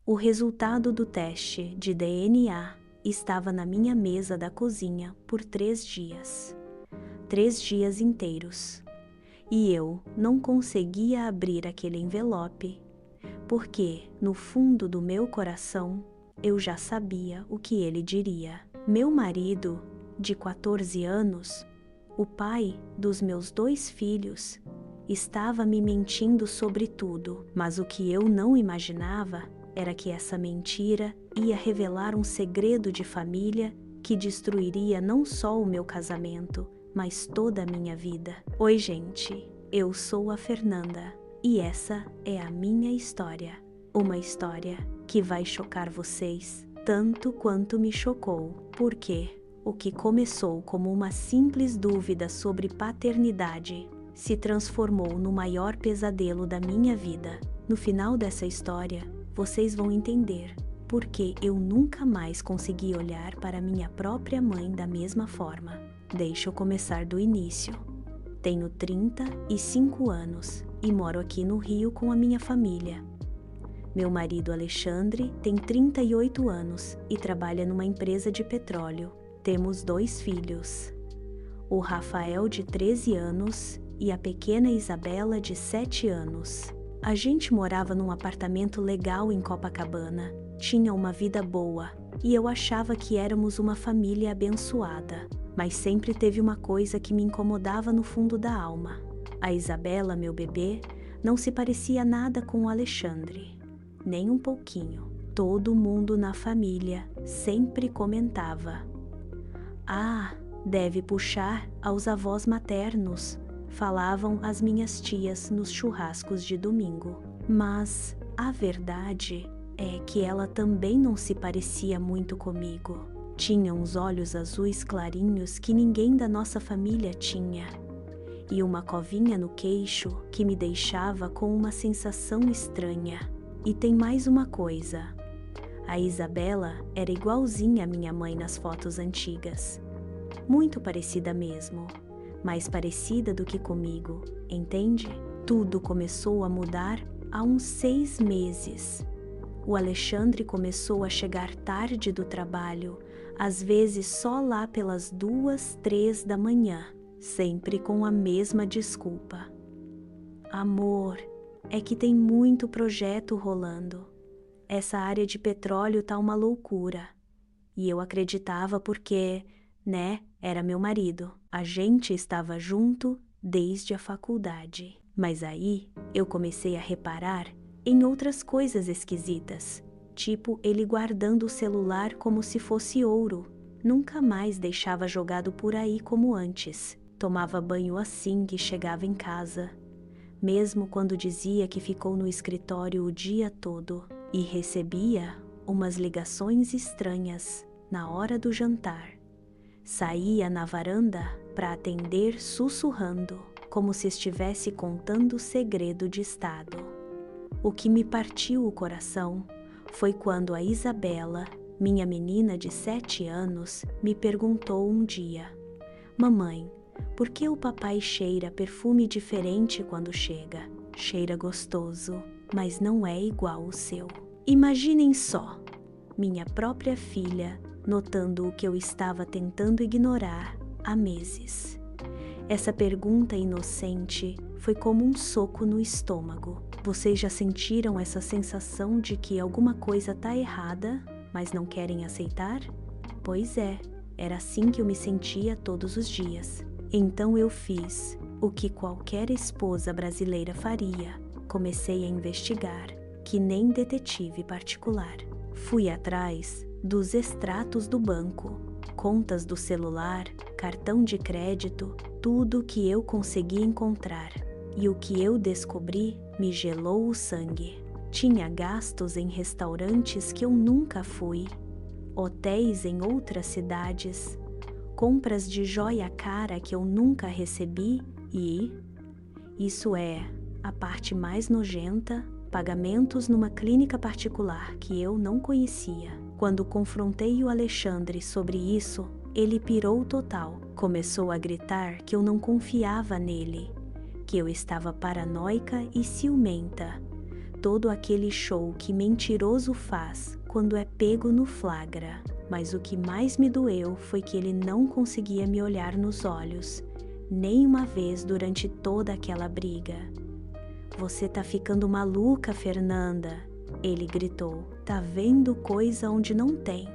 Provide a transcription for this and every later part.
O resultado do teste de DNA estava na minha mesa da cozinha por 3 dias. 3 dias inteiros. E eu não conseguia abrir aquele envelope, porque, no fundo do meu coração, eu já sabia o que ele diria. Meu marido, de 14 anos, o pai dos meus 2 filhos, estava me mentindo sobre tudo, mas o que eu não imaginava era que essa mentira ia revelar um segredo de família que destruiria não só o meu casamento, mas toda a minha vida. Oi, gente, eu sou a Fernanda e essa é a minha história. Uma história que vai chocar vocês tanto quanto me chocou, porque o que começou como uma simples dúvida sobre paternidade se transformou no maior pesadelo da minha vida. No final dessa história, vocês vão entender por que eu nunca mais consegui olhar para minha própria mãe da mesma forma. Deixa eu começar do início. Tenho 35 anos e moro aqui no Rio com a minha família. Meu marido Alexandre tem 38 anos e trabalha numa empresa de petróleo. Temos 2 filhos, o Rafael de 13 anos e a pequena Isabela de 7 anos. A gente morava num apartamento legal em Copacabana, tinha uma vida boa e eu achava que éramos uma família abençoada. Mas sempre teve uma coisa que me incomodava no fundo da alma. A Isabela, meu bebê, não se parecia nada com o Alexandre, nem um pouquinho. Todo mundo na família sempre comentava: "Ah, deve puxar aos avós maternos", falavam as minhas tias nos churrascos de domingo. Mas a verdade é que ela também não se parecia muito comigo. Tinha uns olhos azuis clarinhos que ninguém da nossa família tinha, e uma covinha no queixo que me deixava com uma sensação estranha. E tem mais uma coisa: a Isabela era igualzinha à minha mãe nas fotos antigas. Muito parecida mesmo, mais parecida do que comigo, entende? Tudo começou a mudar há uns 6 meses. O Alexandre começou a chegar tarde do trabalho, às vezes só lá pelas 2, 3 da manhã, sempre com a mesma desculpa: "Amor, é que tem muito projeto rolando. Essa área de petróleo tá uma loucura." E eu acreditava porque, né, era meu marido. A gente estava junto desde a faculdade. Mas aí eu comecei a reparar em outras coisas esquisitas, tipo ele guardando o celular como se fosse ouro. Nunca mais deixava jogado por aí como antes. Tomava banho assim que chegava em casa, mesmo quando dizia que ficou no escritório o dia todo, e recebia umas ligações estranhas na hora do jantar. Saía na varanda para atender sussurrando, como se estivesse contando segredo de estado. O que me partiu o coração foi quando a Isabela, minha menina de 7 anos, me perguntou um dia: "Mamãe, por que o papai cheira perfume diferente quando chega? Cheira gostoso, mas não é igual o seu." Imaginem só, minha própria filha notando o que eu estava tentando ignorar há meses. Essa pergunta inocente foi como um soco no estômago. Vocês já sentiram essa sensação de que alguma coisa tá errada, mas não querem aceitar? Pois é, era assim que eu me sentia todos os dias. Então eu fiz o que qualquer esposa brasileira faria. Comecei a investigar, que nem detetive particular. Fui atrás dos extratos do banco, contas do celular, cartão de crédito, tudo que eu consegui encontrar. E o que eu descobri me gelou o sangue. Tinha gastos em restaurantes que eu nunca fui, hotéis em outras cidades, compras de joia cara que eu nunca recebi e, isso é, a parte mais nojenta, pagamentos numa clínica particular que eu não conhecia. Quando confrontei o Alexandre sobre isso, ele pirou total. Começou a gritar que eu não confiava nele, que eu estava paranoica e ciumenta. todo aquele show que mentiroso faz quando é pego no flagra. Mas o que mais me doeu foi que ele não conseguia me olhar nos olhos, nem uma vez durante toda aquela briga. "Você tá ficando maluca, Fernanda", ele gritou. "Tá vendo coisa onde não tem.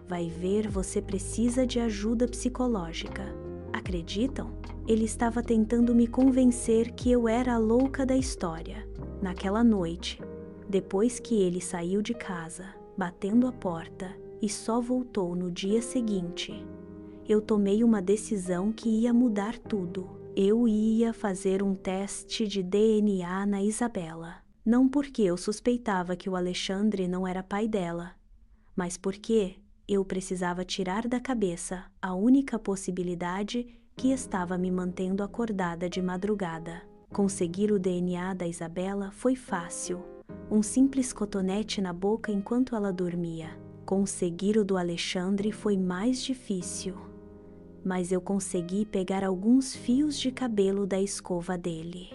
Vai ver, você precisa de ajuda psicológica." Acreditam? Ele estava tentando me convencer que eu era a louca da história. Naquela noite, depois que ele saiu de casa, batendo a porta, e só voltou no dia seguinte, eu tomei uma decisão que ia mudar tudo. Eu ia fazer um teste de DNA na Isabela. Não porque eu suspeitava que o Alexandre não era pai dela, mas porque eu precisava tirar da cabeça a única possibilidade que estava me mantendo acordada de madrugada. Conseguir o DNA da Isabela foi fácil. Um simples cotonete na boca enquanto ela dormia. Conseguir o do Alexandre foi mais difícil, mas eu consegui pegar alguns fios de cabelo da escova dele.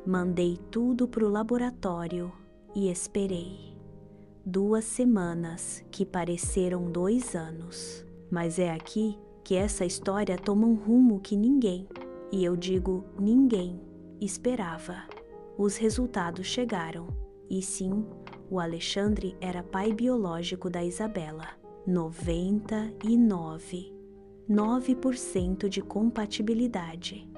Mandei tudo pro laboratório e esperei. 2 semanas que pareceram 2 anos. Mas é aqui que essa história toma um rumo que ninguém, e eu digo ninguém, esperava. Os resultados chegaram, e sim, o Alexandre era pai biológico da Isabela. 9% de compatibilidade.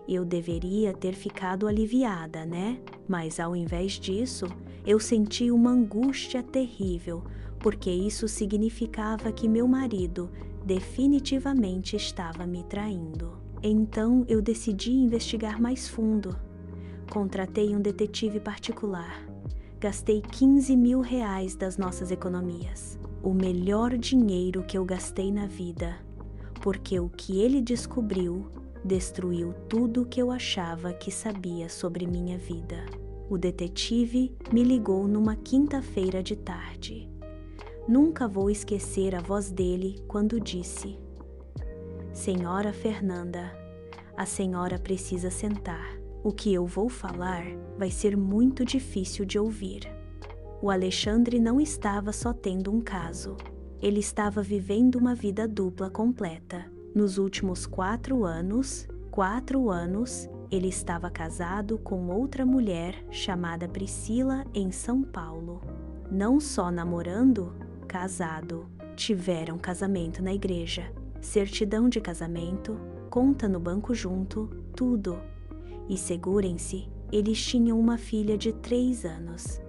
Eu deveria ter ficado aliviada, né? Mas ao invés disso, eu senti uma angústia terrível, porque isso significava que meu marido definitivamente estava me traindo. Então eu decidi investigar mais fundo. Contratei um detetive particular. Gastei R$ 15.000 das nossas economias. O melhor dinheiro que eu gastei na vida, porque o que ele descobriu destruiu tudo que eu achava que sabia sobre minha vida. O detetive me ligou numa quinta-feira de tarde. Nunca vou esquecer a voz dele quando disse: "Senhora Fernanda, a senhora precisa sentar. O que eu vou falar vai ser muito difícil de ouvir." O Alexandre não estava só tendo um caso. Ele estava vivendo uma vida dupla completa. Nos últimos 4 anos, ele estava casado com outra mulher chamada Priscila em São Paulo. Não só namorando, casado. Tiveram casamento na igreja, certidão de casamento, conta no banco junto, tudo. E segurem-se, eles tinham uma filha de 3 anos.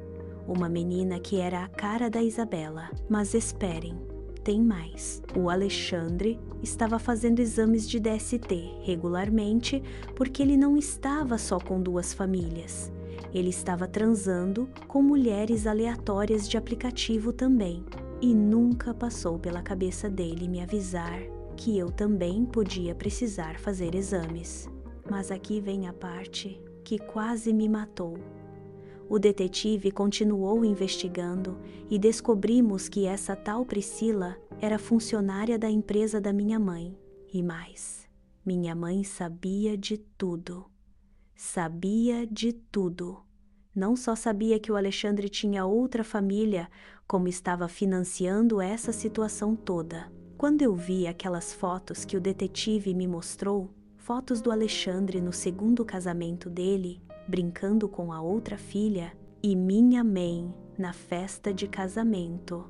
Uma menina que era a cara da Isabela. Mas esperem, tem mais. O Alexandre estava fazendo exames de DST regularmente porque ele não estava só com 2 famílias. Ele estava transando com mulheres aleatórias de aplicativo também. E nunca passou pela cabeça dele me avisar que eu também podia precisar fazer exames. Mas aqui vem a parte que quase me matou. O detetive continuou investigando e descobrimos que essa tal Priscila era funcionária da empresa da minha mãe. E mais, minha mãe sabia de tudo. Sabia de tudo. Não só sabia que o Alexandre tinha outra família, como estava financiando essa situação toda. Quando eu vi aquelas fotos que o detetive me mostrou, fotos do Alexandre no segundo casamento dele, brincando com a outra filha, e minha mãe na festa de casamento,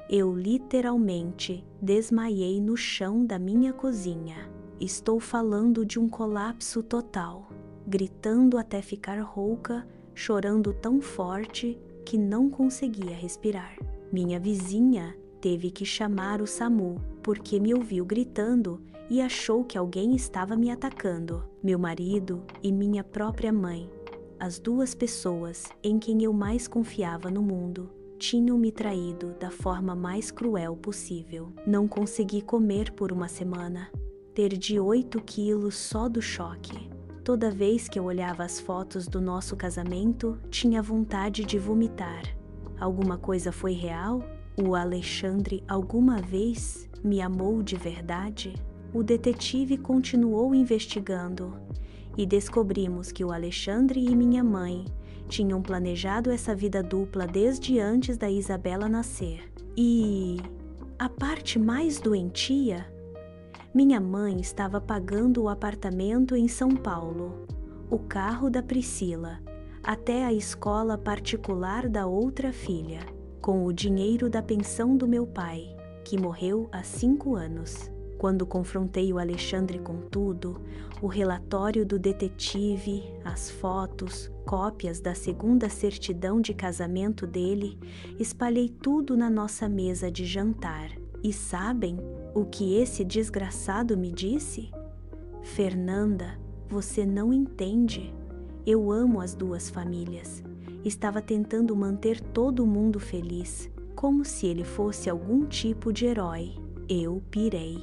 eu literalmente desmaiei no chão da minha cozinha. Estou falando de um colapso total, gritando até ficar rouca, chorando tão forte que não conseguia respirar. Minha vizinha teve que chamar o SAMU porque me ouviu gritando e achou que alguém estava me atacando. Meu marido e minha própria mãe, as 2 pessoas em quem eu mais confiava no mundo, tinham me traído da forma mais cruel possível. Não consegui comer por uma semana. Perdi 8 quilos só do choque. Toda vez que eu olhava as fotos do nosso casamento, tinha vontade de vomitar. Alguma coisa foi real? O Alexandre alguma vez me amou de verdade? O detetive continuou investigando e descobrimos que o Alexandre e minha mãe tinham planejado essa vida dupla desde antes da Isabela nascer. E a parte mais doentia? Minha mãe estava pagando o apartamento em São Paulo, o carro da Priscila, até a escola particular da outra filha, com o dinheiro da pensão do meu pai, que morreu há 5 anos. Quando confrontei o Alexandre com tudo, o relatório do detetive, as fotos, cópias da segunda certidão de casamento dele, espalhei tudo na nossa mesa de jantar. E sabem o que esse desgraçado me disse? Fernanda, você não entende. Eu amo as duas famílias. Estava tentando manter todo mundo feliz, como se ele fosse algum tipo de herói. Eu pirei.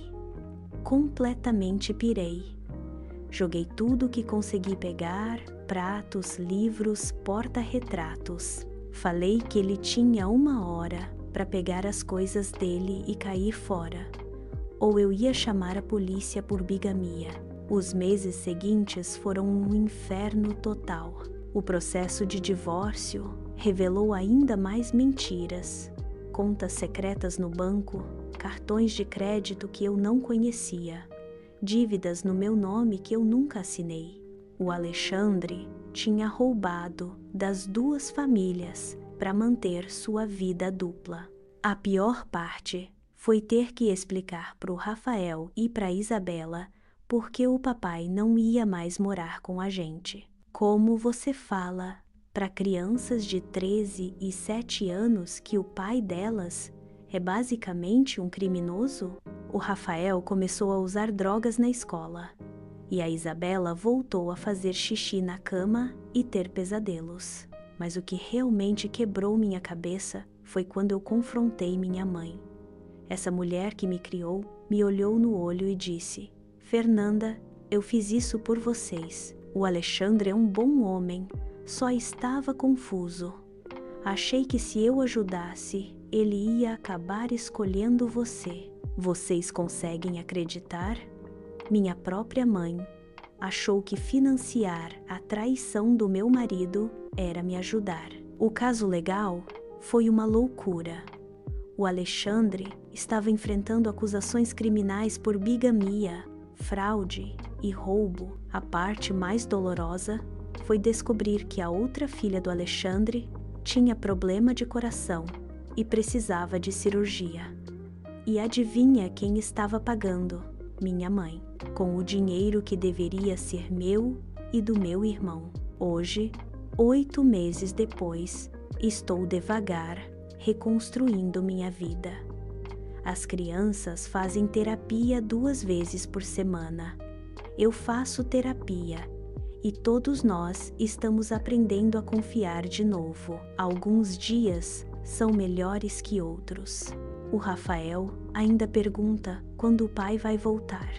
Completamente pirei. Joguei tudo que consegui pegar, pratos, livros, porta-retratos. Falei que ele tinha 1 hora para pegar as coisas dele e cair fora, ou eu ia chamar a polícia por bigamia. Os meses seguintes foram um inferno total. O processo de divórcio revelou ainda mais mentiras, contas secretas no banco, cartões de crédito que eu não conhecia, dívidas no meu nome que eu nunca assinei. O Alexandre tinha roubado das duas famílias para manter sua vida dupla. A pior parte foi ter que explicar para o Rafael e para a Isabela por que o papai não ia mais morar com a gente. Como você fala para crianças de 13 e 7 anos que o pai delas é basicamente um criminoso? O Rafael começou a usar drogas na escola e a Isabela voltou a fazer xixi na cama e ter pesadelos. Mas o que realmente quebrou minha cabeça foi quando eu confrontei minha mãe. Essa mulher que me criou me olhou no olho e disse: Fernanda, eu fiz isso por vocês. O Alexandre é um bom homem, só estava confuso. Achei que se eu ajudasse, ele ia acabar escolhendo você. Vocês conseguem acreditar? Minha própria mãe achou que financiar a traição do meu marido era me ajudar. O caso legal foi uma loucura. O Alexandre estava enfrentando acusações criminais por bigamia, fraude e roubo. A parte mais dolorosa foi descobrir que a outra filha do Alexandre tinha problema de coração e precisava de cirurgia. E adivinha quem estava pagando? Minha mãe, com o dinheiro que deveria ser meu e do meu irmão. Hoje, 8 meses depois, estou devagar reconstruindo minha vida. As crianças fazem terapia 2 vezes por semana. Eu faço terapia e todos nós estamos aprendendo a confiar de novo. Alguns dias são melhores que outros. O Rafael ainda pergunta quando o pai vai voltar.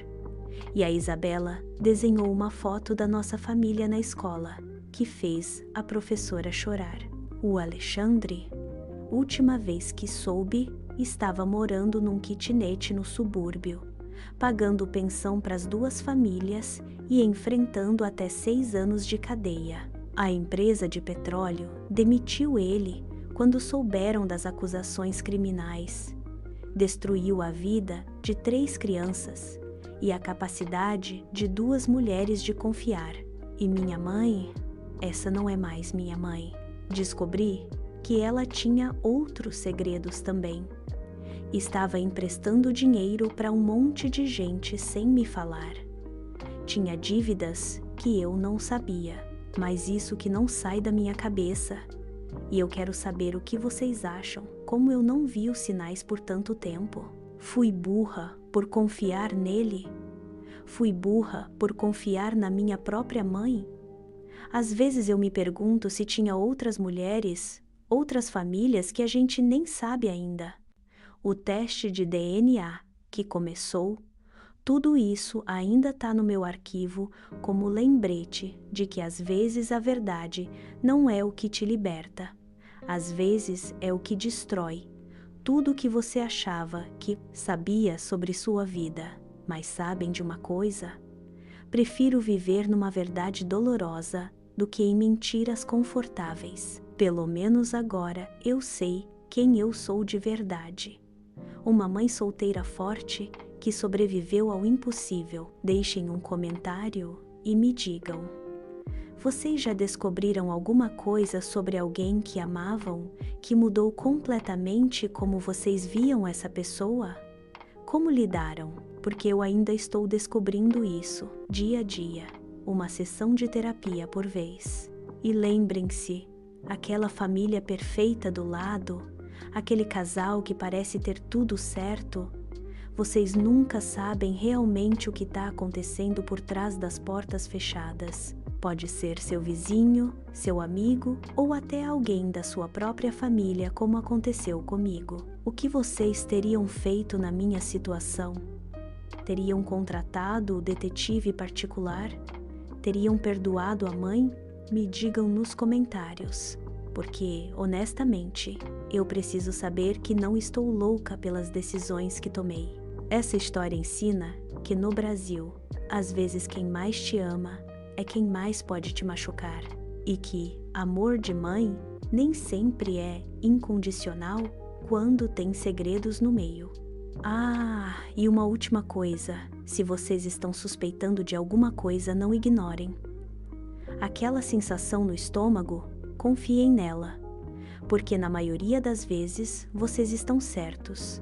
E a Isabela desenhou uma foto da nossa família na escola, que fez a professora chorar. O Alexandre, última vez que soube, estava morando num kitnet no subúrbio, pagando pensão para as 2 famílias e enfrentando até 6 anos de cadeia. A empresa de petróleo demitiu ele quando souberam das acusações criminais. Destruiu a vida de 3 crianças e a capacidade de 2 mulheres de confiar. E minha mãe, essa não é mais minha mãe. Descobri que ela tinha outros segredos também. Estava emprestando dinheiro para um monte de gente sem me falar. Tinha dívidas que eu não sabia, mas isso que não sai da minha cabeça. E eu quero saber o que vocês acham, como eu não vi os sinais por tanto tempo. Fui burra por confiar nele? Fui burra por confiar na minha própria mãe? Às vezes eu me pergunto se tinha outras mulheres, outras famílias que a gente nem sabe ainda. O teste de DNA que começou, tudo isso ainda está no meu arquivo como lembrete de que às vezes a verdade não é o que te liberta. Às vezes é o que destrói tudo o que você achava que sabia sobre sua vida. Mas sabem de uma coisa? Prefiro viver numa verdade dolorosa do que em mentiras confortáveis. Pelo menos agora eu sei quem eu sou de verdade. Uma mãe solteira forte que sobreviveu ao impossível. Deixem um comentário e me digam: vocês já descobriram alguma coisa sobre alguém que amavam, que mudou completamente como vocês viam essa pessoa? Como lidaram? Porque eu ainda estou descobrindo isso, dia a dia, uma sessão de terapia por vez. E lembrem-se, aquela família perfeita do lado, aquele casal que parece ter tudo certo, vocês nunca sabem realmente o que está acontecendo por trás das portas fechadas. Pode ser seu vizinho, seu amigo ou até alguém da sua própria família, como aconteceu comigo. O que vocês teriam feito na minha situação? Teriam contratado o detetive particular? Teriam perdoado a mãe? Me digam nos comentários, porque, honestamente, eu preciso saber que não estou louca pelas decisões que tomei. Essa história ensina que no Brasil, às vezes quem mais te ama é quem mais pode te machucar, e que amor de mãe nem sempre é incondicional quando tem segredos no meio. Ah, e uma última coisa, se vocês estão suspeitando de alguma coisa, não ignorem. Aquela sensação no estômago, confiem nela, porque na maioria das vezes vocês estão certos.